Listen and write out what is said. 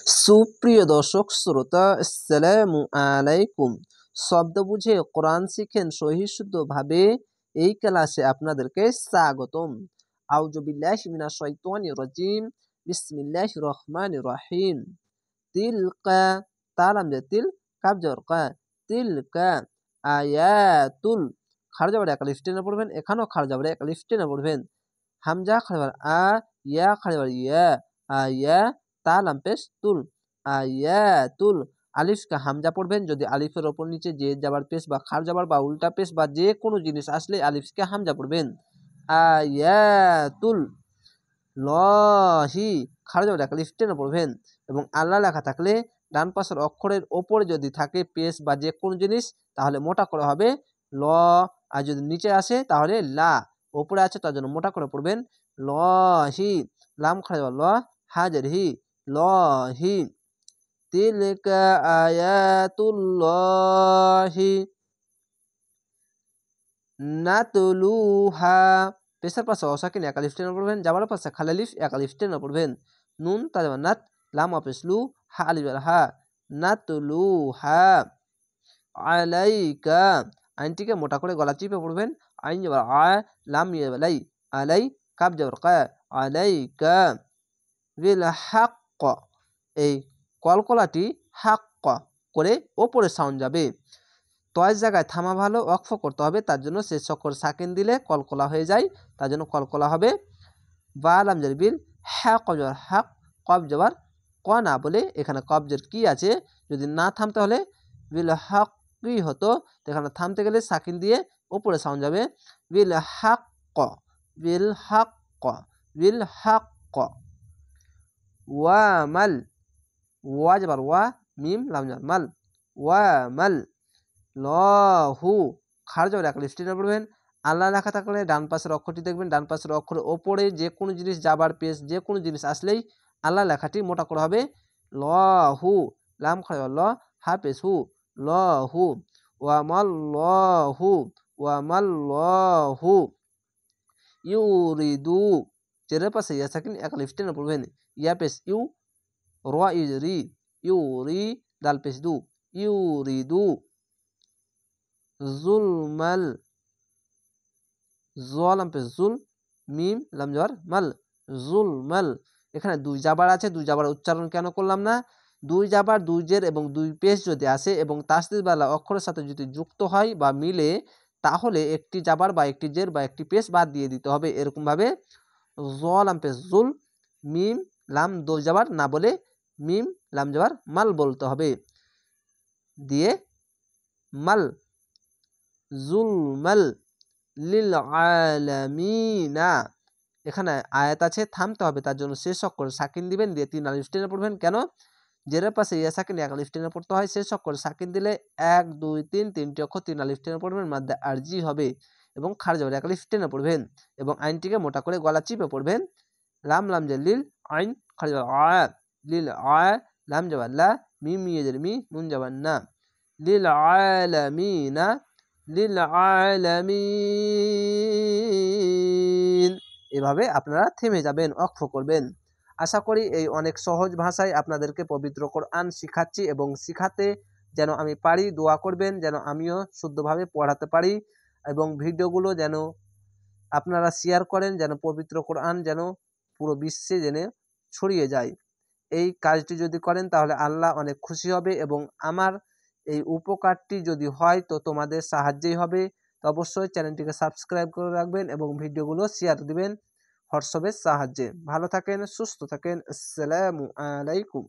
সুপ্রিয় দর্শক শ্রোতা, আসসালামু আলাইকুম। শব্দ বুঝে কোরআন শিখেন সহিশুদ্ধভাবে, এই ক্লাসে আপনাদেরকে স্বাগতম। আউযু বিল্লাহি মিনাশ শাইতানির রাজিম। বিসমিল্লাহির রহমানির রহিম। তিলকা, তালাম যে তিল, কাব জবর কা, তিলকা আয়াতুল, খারজা বাড়ে এক আলিফ টেনে পড়বেন, এখানেও খারজা বাড়ে এক আলিফ টেনে পড়বেন। হামজা খারজা আ, ইয়া খারজা ইয়া, আয়া, তালাম পেশ তুল, আয়াতুল। আলিফকে হামজা পড়বেন, যদি আলিফের ওপর নিচে যে যাবার পেশ বা খার যাবার বা উল্টা পেশ বা যে কোনো জিনিস আসলে আলিফকে হামজা পড়বেন। আয়াতুল লহি, খারজা বাড়ে এক আলিফ টেনে পড়বেন। এবং আল্লাহ লেখা থাকলে ডান পাশের অক্ষরের ওপরে যদি থাকে পেশ বা যে কোনো জিনিস, তাহলে মোটা করে হবে ল। আর যদি নিচে আসে তাহলে লা। ওপরে আছে তার জন্য মোটা করে পড়বেন লহি। লাম খারজা ল, হাজার হি, লহি। তিলকা আয়াতুল্লাহি নাতলুহা, পেশার পাশে অসাকিন এক আলিফ টেনে পড়বেন, যাবার পাশে খালালিফ এক আলিফ টেনে পড়বেন। নুন তাজবা নাত, লাম অপেসলু, হা আলিফ হা, নাতলুহা আলাইকা। আইনটিকে মোটা করে গলা চিপে পড়বেন। আইন যাবার আ, লাম ইয়ালাই, আলাই, কাব যাবার কা, আলাইকা বিল হাক্ক। এই কলকলাটি হাক্ক করে ওপরে সাউন্ড যাবে। তয়ের জায়গায় থামা ভালো, ওয়াকফ করতে হবে, তার জন্য শেষ অক্ষর সাকিন দিলে কলকলা হয়ে যায়, তার জন্য কলকলা হবে। বা লাম জার বিল, হ্যাঁ কব যাবার হাক, কব যাবার ক না বলে এখানে কবজের কি আছে, যদি না থামতে হলে বিল হক কি হতো, তো এখানে থামতে গেলে সাকিন দিয়ে ওপরে সাউন্ড যাবে। বিল হাক ক, বিল হাক ক, বিল হাক ক। ওয়া মাল, ওয়া যাবার ওয়া, মিম লাম যাবার মাল, ওয়া মাল লহু, খার যাবার এক আলিফ টেনে পড়বেন। আল্লাহ লেখা থাকলে ডান পাশের অক্ষরটি দেখবেন, ডান পাশের অক্ষরের ওপরে যে কোনো জিনিস যাবার পেশ যে কোনো জিনিস আসলেই আল্লাহ লেখাটি মোটা করা হবে লহু। লাম খার ল, হা পেশ হু, লহু। ওয়ামাল লহু, ওয়ামাল লহু ইউরিদু, চেরের পাশে ইয়া সাকিন এক আলিফ টেনে পড়বেন। ইয়া পেশ ইউ, র ইউরি, ইউরি, দাল পেশ দু, ইউরিদু জুলমাল, জলাম পেশ জুল, মিম লাম যাবার মাল, জুলমাল। এখানে দুই জাবার আছে, দুই জাবার উচ্চারণ কেন করলাম না? দুই জাবার, দুই জের এবং দুই পেশ যদি আসে এবং তাসদিদ বালা অক্ষরের সাথে যদি যুক্ত হয় বা মিলে, তাহলে একটি জাবার বা একটি জের বা একটি পেশ বাদ দিয়ে দিতে হবে। এরকম ভাবে জলাম পেশ জুল, মিম লাম দুই জাবার না বলে মিম লাম যাবার মাল বলতে হবে, দিয়ে মাল, জুলমাল লিল আলামিনা। এখানে আয়াত আছে, থামতে হবে, তার জন্য শেষ অক্ষরে সাকিন দিবেন, দিয়ে তিন আলিফ টেনে পড়বেন। কেন? জেরের পাশে ইয়া সাকিন এক আলিফ টেনে পড়তে হয়, শেষ অক্ষরে সাকিন দিলে 1 2 3 তিনটি অক্ষর তিন আলিফ টেনে পড়বেন, মাদ্দে আরজি হবে এবং খার যাবে এক আলিফ টেনে পড়বেন এবং আইনটিকে মোটা করে গলা চিপে পড়বেন। লাম লাম যে লিল, আইন খার যাবে আ, লিল আ, লাম যাবে লা, মিম ইয়ে মি, নুন যাবে না, লিল আলামিনা, লিল আলামিন। এভাবে আপনারা থেমে যাবেন, অক্ষ করবেন। আশা করি এই অনেক সহজ ভাষায় আপনাদেরকে পবিত্র কোরআন শিখাচ্ছি এবং শিখাতে যেন আমি পারি। দোয়া করবেন যেন আমিও শুদ্ধভাবে পড়াতে পারি এবং ভিডিওগুলো যেন আপনারা শেয়ার করেন, যেন পবিত্র কোরআন যেন পুরো বিশ্বে যেন ছড়িয়ে যায়। এই কাজটি যদি করেন তাহলে আল্লাহ অনেক খুশি হবে এবং আমার এই উপকারটি যদি হয় তো তোমাদের সাহায্যেই হবে। তো অবশ্যই চ্যানেলটিকে সাবস্ক্রাইব করে রাখবেন এবং ভিডিওগুলো শেয়ার দিবেন হোয়াটসঅ্যাপের সাহায্যে। ভালো থাকেন, সুস্থ থাকেন, আসসালামু আলাইকুম।